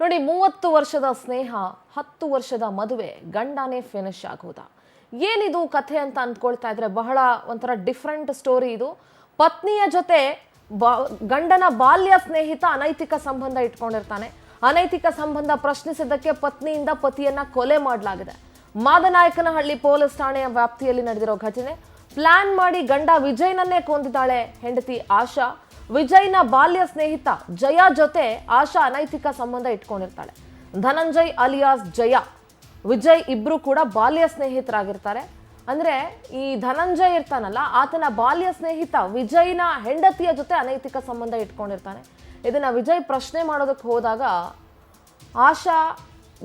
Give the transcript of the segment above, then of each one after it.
ನೋಡಿ 30 ವರ್ಷದ ಸ್ನೇಹ 10 ವರ್ಷದ ಮದುವೆ ಗಂಡನೇ ಫಿನಿಶ್ ಆಗೋದಾ ಏನಿದು ಕಥೆ ಅಂತ ಅಂದ್ಕೊಳ್ತಾ ಇದ್ರೆ ಬಹಳ ಒಂಥರ ಡಿಫರೆಂಟ್ ಸ್ಟೋರಿ ಇದು ಪತ್ನಿಯ ಜೊತೆ ಗಂಡನ ಬಾಲ್ಯ ಸ್ನೇಹಿತ ಅನೈತಿಕ ಸಂಬಂಧ ಇಟ್ಕೊಂಡಿರ್ತಾನೆ ಅನೈತಿಕ ಸಂಬಂಧ ಪ್ರಶ್ನಿಸಿದ್ದಕ್ಕೆ ಪತ್ನಿಯಿಂದ ಪತಿಯನ್ನ ಕೊಲೆ ಮಾಡಲಾಗಿದೆ ಮಾದನಾಯಕನಹಳ್ಳಿ ಪೊಲೀಸ್ ಠಾಣೆಯ ವ್ಯಾಪ್ತಿಯಲ್ಲಿ ನಡೆದಿರೋ ಘಟನೆ ಪ್ಲಾನ್ ಮಾಡಿ ಗಂಡ ವಿಜಯ್ನನ್ನೇ ಕೊಂದಿದ್ದಾಳೆ ಹೆಂಡತಿ ಆಶಾ ವಿಜಯ್ನ ಬಾಲ್ಯ ಸ್ನೇಹಿತ ಜಯ ಜೊತೆ ಆಶಾ ಅನೈತಿಕ ಸಂಬಂಧ ಇಟ್ಕೊಂಡಿರ್ತಾಳೆ ಧನಂಜಯ್ ಅಲಿಯಾಸ್ ಜಯ ವಿಜಯ್ ಇಬ್ರು ಕೂಡ ಬಾಲ್ಯ ಸ್ನೇಹಿತರಾಗಿರ್ತಾರೆ ಅಂದ್ರೆ ಈ ಧನಂಜಯ್ ಇರ್ತಾನಲ್ಲ ಆತನ ಬಾಲ್ಯ ಸ್ನೇಹಿತ ವಿಜಯ್ನ ಹೆಂಡತಿಯ ಜೊತೆ ಅನೈತಿಕ ಸಂಬಂಧ ಇಟ್ಕೊಂಡಿರ್ತಾನೆ ಇದನ್ನ ವಿಜಯ್ ಪ್ರಶ್ನೆ ಮಾಡೋದಕ್ಕೆ ಹೋದಾಗ ಆಶಾ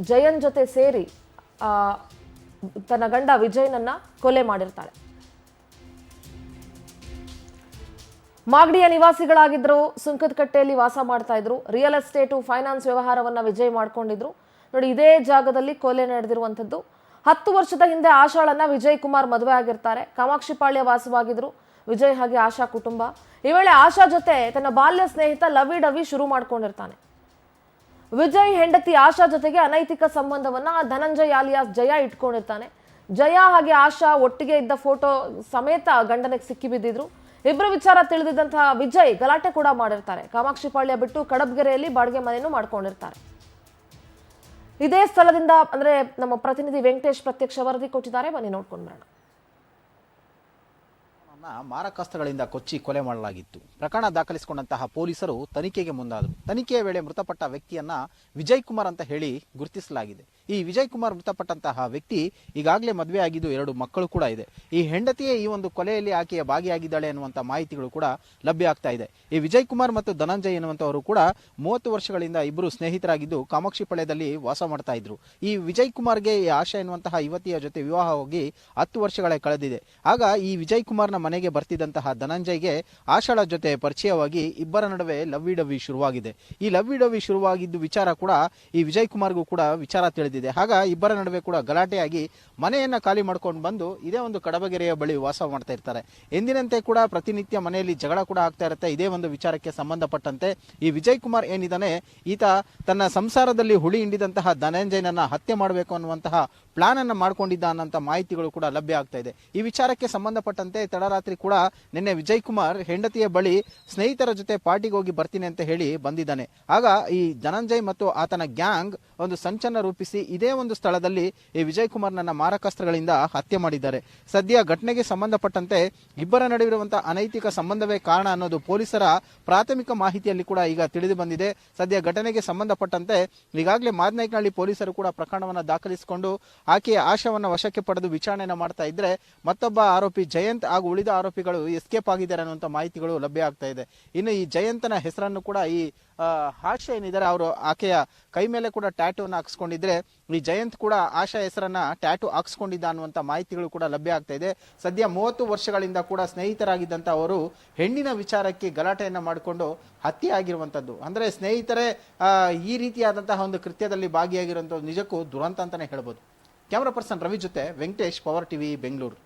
ಜಯನ್ ಜೊತೆ ಸೇರಿ ತನ್ನ ಗಂಡ ವಿಜಯ್ನನ್ನ ಕೊಲೆ ಮಾಡಿರ್ತಾಳೆ ಮಾಗಡಿಯ ನಿವಾಸಿಗಳಾಗಿದ್ರು ಸುಂಕದಕಟ್ಟೆಯಲ್ಲಿ ವಾಸ ಮಾಡ್ತಾ ಇದ್ರು ರಿಯಲ್ ಎಸ್ಟೇಟ್ ಫೈನಾನ್ಸ್ ವ್ಯವಹಾರವನ್ನ ವಿಜಯ್ ಮಾಡ್ಕೊಂಡಿದ್ರು ನೋಡಿ ಇದೇ ಜಾಗದಲ್ಲಿ ಕೊಲೆ ನಡೆದಿರುವಂತದ್ದು 10 ವರ್ಷದ ಹಿಂದೆ ಆಶಾಳನ್ನ ವಿಜಯ್ ಕುಮಾರ್ ಮದುವೆ ಆಗಿರ್ತಾರೆ ಕಾಮಾಕ್ಷಿಪಾಳ್ಯ ವಾಸವಾಗಿದ್ರು ವಿಜಯ್ ಹಾಗೆ ಆಶಾ ಕುಟುಂಬ ಈ ವೇಳೆ ಆಶಾ ಜೊತೆ ತನ್ನ ಬಾಲ್ಯ ಸ್ನೇಹಿತ ಲವಿ ಡವಿ ಶುರು ಮಾಡ್ಕೊಂಡಿರ್ತಾನೆ ವಿಜಯ್ ಹೆಂಡತಿ ಆಶಾ ಜೊತೆಗೆ ಅನೈತಿಕ ಸಂಬಂಧವನ್ನ ಧನಂಜಯ್ ಅಲಿಯಾಸ್ ಜಯ ಇಟ್ಕೊಂಡಿರ್ತಾನೆ ಜಯ ಹಾಗೆ ಆಶಾ ಒಟ್ಟಿಗೆ ಇದ್ದ ಫೋಟೋ ಸಮೇತ ಗಂಡನಿಗೆ ಸಿಕ್ಕಿ ಬಿದ್ದಿದ್ರು ಇಬ್ಬರು ವಿಚಾರ ತಿಳಿದಿದ್ದಂತಹ ವಿಜಯ್ ಗಲಾಟೆ ಕೂಡ ಮಾಡಿರ್ತಾರೆ ಕಾಮಾಕ್ಷಿಪಾಳ್ಯ ಬಿಟ್ಟು ಕಡಬ್ಗೆರೆಯಲ್ಲಿ ಬಾಡಿಗೆ ಮನೆಯನ್ನು ಮಾಡ್ಕೊಂಡಿರ್ತಾರೆ ಇದೇ ಸ್ಥಳದಿಂದ ಅಂದ್ರೆ ನಮ್ಮ ಪ್ರತಿನಿಧಿ ವೆಂಕಟೇಶ್ ಪ್ರತ್ಯಕ್ಷ ವರದಿ ಕೊಟ್ಟಿದ್ದಾರೆ ಬನ್ನಿ ನೋಡ್ಕೊಂಡು ಬರೋಣ ಮಾರಕಾಸ್ತ್ರಗಳಿಂದ ಕೊಚ್ಚಿ ಕೊಲೆ ಮಾಡಲಾಗಿತ್ತು ಪ್ರಕರಣ ದಾಖಲಿಸಿಕೊಂಡಂತಹ ಪೊಲೀಸರು ತನಿಖೆಗೆ ಮುಂದಾದರು ತನಿಖೆಯ ವೇಳೆ ಮೃತಪಟ್ಟ ವ್ಯಕ್ತಿಯನ್ನ ವಿಜಯ್ ಕುಮಾರ್ ಅಂತ ಹೇಳಿ ಗುರುತಿಸಲಾಗಿದೆ ಈ ವಿಜಯ್ ಕುಮಾರ್ ಮೃತಪಟ್ಟಂತಹ ವ್ಯಕ್ತಿ ಈಗಾಗಲೇ ಮದುವೆ ಆಗಿದ್ದು 2 ಮಕ್ಕಳು ಕೂಡ ಇದೆ ಈ ಹೆಂಡತಿಯೇ ಈ ಒಂದು ಕೊಲೆಯಲ್ಲಿ ಆಕೆಯ ಭಾಗಿಯಾಗಿದ್ದಾಳೆ ಅನ್ನುವಂಥ ಮಾಹಿತಿಗಳು ಕೂಡ ಲಭ್ಯ ಆಗ್ತಾ ಇದೆ ಈ ವಿಜಯ್ ಕುಮಾರ್ ಮತ್ತು ಧನಂಜಯ್ ಎನ್ನುವಂಥವರು ಕೂಡ 30 ವರ್ಷಗಳಿಂದ ಇಬ್ಬರು ಸ್ನೇಹಿತರಾಗಿದ್ದು ಕಾಮಾಕ್ಷಿಪಾಳ್ಯದಲ್ಲಿ ವಾಸ ಮಾಡ್ತಾ ಇದ್ರು ಈ ವಿಜಯ್ ಕುಮಾರ್ಗೆ ಈ ಆಶಾ ಎನ್ನುವಂತಹ ಯುವತಿಯ ಜೊತೆ ವಿವಾಹ ಹೋಗಿ 10 ವರ್ಷಗಳೇ ಕಳೆದಿದೆ ಆಗ ಈ ವಿಜಯ್ ಕುಮಾರ್ನ ಮನೆಗೆ ಬರ್ತಿದ್ದಂತಹ ಧನಂಜಯ್ಗೆ ಆಶಾಳ ಜೊತೆ ಪರಿಚಯವಾಗಿ ಇಬ್ಬರ ನಡುವೆ ಲವ್ವಿ ಡವ್ವಿ ಶುರುವಾಗಿದೆ ಈ ಲವ್ವಿ ಡವ್ವಿ ಶುರುವಾಗಿದ್ದು ವಿಚಾರ ಕೂಡ ಈ ವಿಜಯ್ ಕುಮಾರ್ಗೂ ಕೂಡ ವಿಚಾರ ತಿಳಿದಿದೆ ಆಗ ಇಬ್ಬರ ನಡುವೆ ಕೂಡ ಗಲಾಟೆಯಾಗಿ ಮನೆಯನ್ನ ಖಾಲಿ ಮಾಡ್ಕೊಂಡು ಬಂದು ಇದೇ ಒಂದು ಕಡಬಗೆರೆಯ ಬಳಿ ವಾಸ ಮಾಡ್ತಾ ಇರ್ತಾರೆ ಎಂದಿನಂತೆ ಕೂಡ ಪ್ರತಿನಿತ್ಯ ಮನೆಯಲ್ಲಿ ಜಗಳ ಕೂಡ ಆಗ್ತಾ ಇರುತ್ತೆ ಇದೇ ಒಂದು ವಿಚಾರಕ್ಕೆ ಸಂಬಂಧಪಟ್ಟಂತೆ ಈ ವಿಜಯ್ ಕುಮಾರ್ ಏನಿದ್ದಾನೆ ಈತ ತನ್ನ ಸಂಸಾರದಲ್ಲಿ ಹುಳಿ ಹಿಂಡಿದಂತಹ ಧನಂಜಯನನ್ನ ಹತ್ಯೆ ಮಾಡಬೇಕು ಅನ್ನುವಂತಹ ಪ್ಲಾನ್ ಅನ್ನ ಮಾಡ್ಕೊಂಡಿದ್ದ ಅನ್ನೋಂಥ ಮಾಹಿತಿಗಳು ಕೂಡ ಲಭ್ಯ ಆಗ್ತಾ ಇದೆ ಈ ವಿಚಾರಕ್ಕೆ ಸಂಬಂಧಪಟ್ಟಂತೆ ತಡರಾತ್ರಿ ಕೂಡ ನಿನ್ನೆ ವಿಜಯ್ ಕುಮಾರ್ ಹೆಂಡತಿಯ ಬಳಿ ಸ್ನೇಹಿತರ ಜೊತೆ ಪಾರ್ಟಿಗೆ ಹೋಗಿ ಬರ್ತೀನಿ ಅಂತ ಹೇಳಿ ಬಂದಿದ್ದಾನೆ ಆಗ ಈ ಧನಂಜಯ್ ಮತ್ತು ಆತನ ಗ್ಯಾಂಗ್ ಒಂದು ಸಂಚನ್ನ ರೂಪಿಸಿ ಇದೇ ಒಂದು ಸ್ಥಳದಲ್ಲಿ ಈ ವಿಜಯ್ ಕುಮಾರ್ನನ್ನ ಮಾರಕಾಸ್ತ್ರಗಳಿಂದ ಹತ್ಯೆ ಮಾಡಿದ್ದಾರೆ ಸದ್ಯ ಘಟನೆಗೆ ಸಂಬಂಧಪಟ್ಟಂತೆ ಇಬ್ಬರ ನಡುವಿರುವಂತಹ ಅನೈತಿಕ ಸಂಬಂಧವೇ ಕಾರಣ ಅನ್ನೋದು ಪೊಲೀಸರ ಪ್ರಾಥಮಿಕ ಮಾಹಿತಿಯಲ್ಲಿ ಕೂಡ ಈಗ ತಿಳಿದು ಬಂದಿದೆ ಸದ್ಯ ಘಟನೆಗೆ ಸಂಬಂಧಪಟ್ಟಂತೆ ಈಗಾಗಲೇ ಮಾದನಾಯಕನಹಳ್ಳಿ ಪೊಲೀಸರು ಕೂಡ ಪ್ರಕರಣವನ್ನು ದಾಖಲಿಸಿಕೊಂಡು ಆಕೆಯ ಆಶಾವನ್ನ ವಶಕ್ಕೆ ಪಡೆದು ವಿಚಾರಣೆಯನ್ನು ಮಾಡ್ತಾ ಇದ್ರೆ ಮತ್ತೊಬ್ಬ ಆರೋಪಿ ಜಯಂತ್ ಹಾಗೂ ಉಳಿದ ಆರೋಪಿಗಳು ಎಸ್ಕೇಪ್ ಆಗಿದ್ದಾರೆ ಅನ್ನುವಂಥ ಮಾಹಿತಿಗಳು ಲಭ್ಯ ಆಗ್ತಾ ಇದೆ ಇನ್ನು ಈ ಜಯಂತನ ಹೆಸರನ್ನು ಕೂಡ ಈ ಆಶಾ ಏನಿದ್ದಾರೆ ಅವರು ಆಕೆಯ ಕೈ ಮೇಲೆ ಕೂಡ ಟ್ಯಾಟೂವನ್ನು ಹಾಕಿಸ್ಕೊಂಡಿದ್ರೆ ಈ ಜಯಂತ್ ಕೂಡ ಆಶಾ ಹೆಸರನ್ನ ಟ್ಯಾಟೂ ಹಾಕಿಸ್ಕೊಂಡಿದ್ದ ಅನ್ನುವಂಥ ಮಾಹಿತಿಗಳು ಕೂಡ ಲಭ್ಯ ಆಗ್ತಾ ಇದೆ ಸದ್ಯ 30 ವರ್ಷಗಳಿಂದ ಕೂಡ ಸ್ನೇಹಿತರಾಗಿದ್ದಂಥ ಅವರು ಹೆಣ್ಣಿನ ವಿಚಾರಕ್ಕೆ ಗಲಾಟೆಯನ್ನ ಮಾಡಿಕೊಂಡು ಹತ್ಯೆ ಆಗಿರುವಂತದ್ದು ಅಂದ್ರೆ ಸ್ನೇಹಿತರೇ ಈ ರೀತಿಯಾದಂತಹ ಒಂದು ಕೃತ್ಯದಲ್ಲಿ ಭಾಗಿಯಾಗಿರುವಂಥದ್ದು ನಿಜಕ್ಕೂ ದುರಂತ ಅಂತಾನೆ ಹೇಳ್ಬೋದು ಕ್ಯಾಮರಾ ಪರ್ಸನ್ ರವಿ ಜೊತೆ ವೆಂಕಟೇಶ್ ಪವರ್ ಟಿವಿ ಬೆಂಗಳೂರು